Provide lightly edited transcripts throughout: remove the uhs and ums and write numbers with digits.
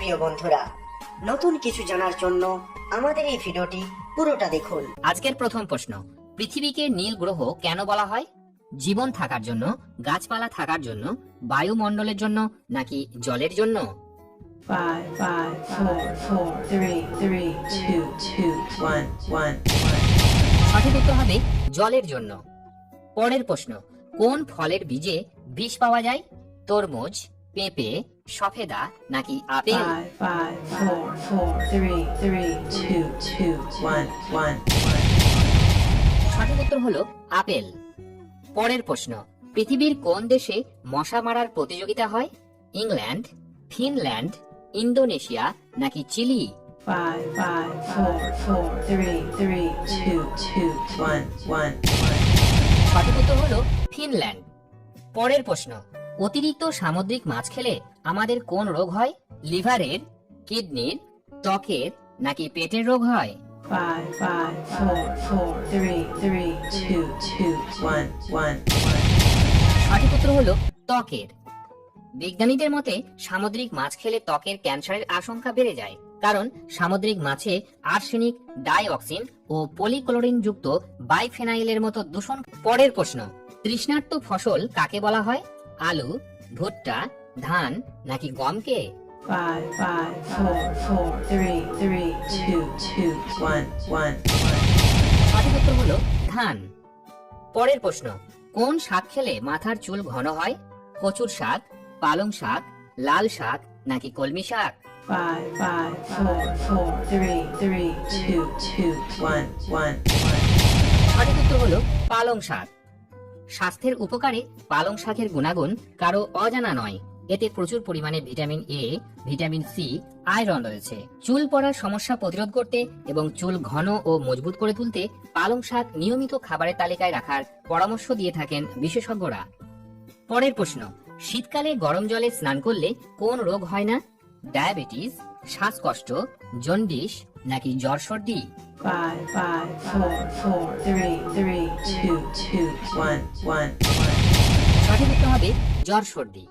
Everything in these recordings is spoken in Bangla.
প্রিয় বন্ধুরা, নতুন কিছু জানার জন্য আমাদের এই ভিডিওটি পুরোটা দেখুন। আজকের প্রথম প্রশ্ন, পৃথিবীকে নীল গ্রহ কেন বলা হয়? জীবন থাকার জন্য, গাছপালা থাকার জন্য, বায়ুমণ্ডলের জন্য নাকি জলের জন্য? 5, 5, 4, 4, 3, 3, 2, 2, 1, 1. সঠিক উত্তর হবে জলের জন্য। পরের প্রশ্ন, কোন ফলের বীজে বিষ পাওয়া যায়? তরমুজ, পেঁপে, সফেদা নাকি আপেল? 5, 5, 4, 4, 3, 3, 2, 2, 1, 1. সঠিক উত্তর হলো আপেল। পরের প্রশ্ন, পৃথিবীর কোন দেশে মশা মারার প্রতিযোগিতা হয়? ইংল্যান্ড, ফিনল্যান্ড, ইন্দোনেশিয়া নাকি চিলি? 5, 5, 4, 4, 3, 3, 2, 2, 1, 1. সঠিক উত্তর হলো ফিনল্যান্ড। পরের প্রশ্ন, অতিরিক্ত সামুদ্রিক মাছ খেলে আমাদের কোন রোগ হয়? লিভারের, কিডনির, ত্বকের নাকি পেটের রোগ হয়? 5, 5, 4, 4, 3, 3, 2, 2, 1, 1. সঠিক উত্তর হলো ত্বকের। বিজ্ঞানীদের মতে সামুদ্রিক মাছ খেলে ত্বকের ক্যান্সারের আশঙ্কা বেড়ে যায়, কারণ সামুদ্রিক মাছে আর্সেনিক, ডাইঅক্সিন ও পলিক্লোরিন যুক্ত বাইফেনাইলের মতো দূষণ। পরের প্রশ্ন, তৃষ্ণার্ত ফসল কাকে বলা হয়? আলু, ভুট্টা, ধান নাকি গমকে? 5, 5, 4, 4, 3, 3, 2, 2, 1, 1. সঠিক উত্তর হলো ধান। পরের প্রশ্ন, কোন শাক খেলে মাথার চুল ঘন হয়? কচুর শাক, পালং শাক, লাল শাক নাকি কলমি শাক? 5, 5, 4, 4, 3, 3, 2, 2, 1, 1. সঠিক উত্তর হলো পালং শাক। স্বাস্থ্যের উপকারে পালং শাকের গুণাগুণ কারো অজানা নয়। এতে প্রচুর পরিমাণে vitamin A, vitamin C, iron রয়েছে। চুল পড়ার সমস্যা প্রতিরোধ করতে এবং চুল ঘন ও মজবুত করে তুলতে পালং শাক নিয়মিত খাবারের তালিকায় রাখার পরামর্শ দিয়ে থাকেন বিশেষজ্ঞরা। পরের প্রশ্ন, শীতকালে গরম জলে স্নান করলে কোন রোগ হয় না? ডায়াবেটিস, শ্বাসকষ্ট, জন্ডিস নাকি জ্বর সর্দি? 5, 5, 4, 4, 3, 3, 2, 2, 1, 1. সঠিক উত্তর হবে জ্বর সর্দি।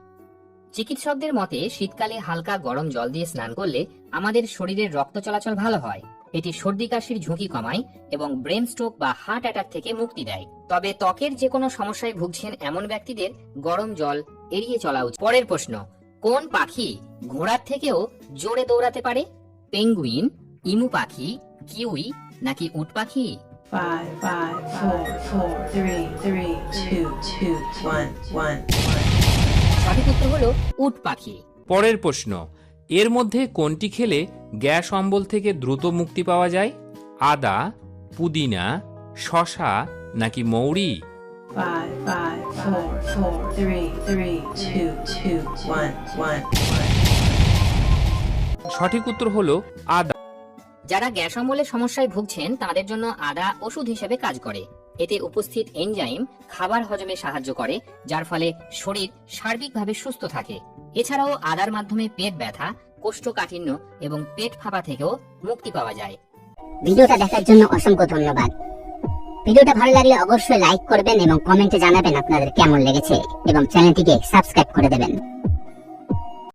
চিকিৎসকদের মতে শীতকালে হালকা গরম জল দিয়ে স্নান করলে আমাদের শরীরের রক্ত চলাচল ভালো হয়। এটি সর্দি কাশির ঝুঁকি কমায় এবং ব্রেন স্ট্রোক বা হার্ট অ্যাটাক থেকে মুক্তি দেয়। তবে ত্বকের যে কোনো সমস্যায় ভুগছেন এমন ব্যক্তিদের গরম জল এড়িয়ে চলা উচিত। পরের প্রশ্ন, কোন পাখি ঘোড়ার থেকেও জোরে দৌড়াতে পারে? পেঙ্গুইন, ইমু পাখি, কিউই নাকি উট পাখি? 5, 5, 4, 4, 3, 3, 2, 2, 1, 1. সঠিক উত্তর হলো উট পাখি। পরের প্রশ্ন, এর মধ্যে কোনটি খেলে গ্যাস অম্বল থেকে দ্রুত মুক্তি পাওয়া যায়? আদা, পুদিনা, শসা নাকি মৌরি? 5, 5, 4, 4, 3, 3, 2, 2, 1, 1. সঠিক উত্তর হলো আদা। যারা গ্যাস অম্বলের সমস্যায় ভুগছেন তাদের জন্য আদা ওষুধ হিসেবে কাজ করে। এতে উপস্থিত এনজাইম খাবার হজমে সাহায্য করে, যার ফলে শরীর সার্বিকভাবে সুস্থ থাকে। এছাড়াও আদার মাধ্যমে পেট ব্যথা, কোষ্ঠকাঠিন্য এবং পেট ফাঁপা থেকেও মুক্তি পাওয়া যায়। ভিডিওটা দেখার জন্য অসংখ্য ধন্যবাদ। ভিডিওটা ভালো লাগলে অবশ্যই লাইক করবেন এবং কমেন্টে জানাবেন আপনাদের কেমন লেগেছে এবং চ্যানেলটিকে সাবস্ক্রাইব করে দেবেন।